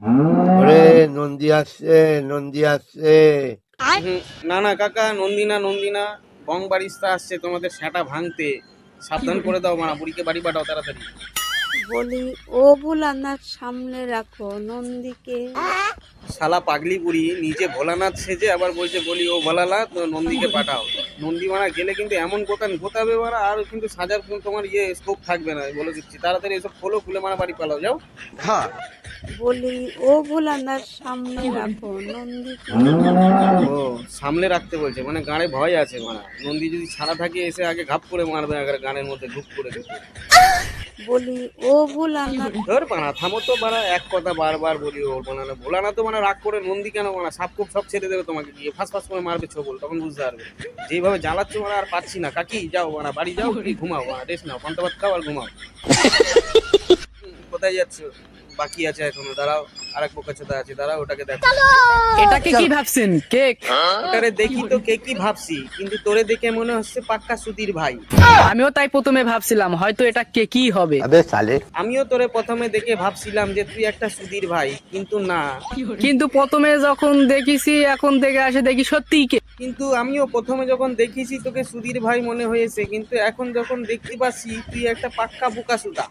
ওরে নন্দী আসছে, নন্দী আসছে। না না কাকা, নন্দিনা নন্দিনা বং বারিস্তা আসছে তোমাদের সেটা ভাঙতে। সাবধান করে দাও, মানা বুড়িকে বাড়ি পাঠাও তাড়াতাড়ি। বলি, ও ভোলানাথ সামনে রাখো নন্দীকে। শালা পাগলি বুড়ি নিজে ভোলানাথ সেজে আবার বলছে বলি ও ভোলানাথ নন্দীকে পাঠাও। নন্দী মারা গেলে কিন্তু এমন গোতান গোতাবে মারা, আর কিন্তু সাজার তোমার স্কোপ থাকবে না, বলে দিচ্ছি। তাড়াতাড়ি এসব খোলো, খুলে মারা বাড়ি পালাও যাও। বলি, ও ভোলানাথ সামনে রাখো নন্দীকে। ও সামলে রাখতে বলছে, মানে গাঁড়ে ভয় আছে মারা। নন্দী যদি ছাড়া থাকে এসে আগে ঘাপ করে মারবে, আগে গানের মধ্যে ঢুক করে ঢুকে। বলি, ও ভোলানাথ। ধর বানা থামো তো বানা, এক কথা বারবার বলি ও বানানো ভোলানা তো মানে রাগ করে নন্দী কেন বানা, সাপ খুব সব ছেড়ে দেবে তোমাকে গিয়ে, ফাঁস ফাঁস করে মারবে ছবল, তখন বুঝতে পারবে। যেইভাবে জ্বালাচ্ছ মানে আর পাচ্ছি না। কাকি যাও বানা, বাড়ি যাও, কি ঘুমাও বানা, রেস্ট নাও, পান্তা খাও আর ঘুমাও। কোথায় যাচ্ছ? বাকি আছে এখনো, দাঁড়াও। আর এক বোকা চোদা আছে, দাঁড়াও, ওটাকে দেখো। এটাকে কি ভাবছেন, কেক? ওটারে দেখি তো কে কি ভাবছি, কিন্তু তোরে দেখে মনে হচ্ছে পাক্কা সুধীর ভাই। আমিও তাই প্রথমে ভাবছিলাম হয়তো এটা কেকই হবে। আবে সালে। আমিও তোরে প্রথমে দেখে ভাবছিলাম যে তুই একটা সুধীর ভাই, কিন্তু না। কিন্তু প্রথমে যখন দেখিছি, এখন থেকে আসে দেখি সত্যিই কেক। কিন্তু আমিও প্রথমে যখন দেখেছি তোকে সুধীর ভাই মনে হয়েছে, কিন্তু এখন যখন দেখতে পাচ্ছি তুই একটা পাক্কা বোকা সুদা।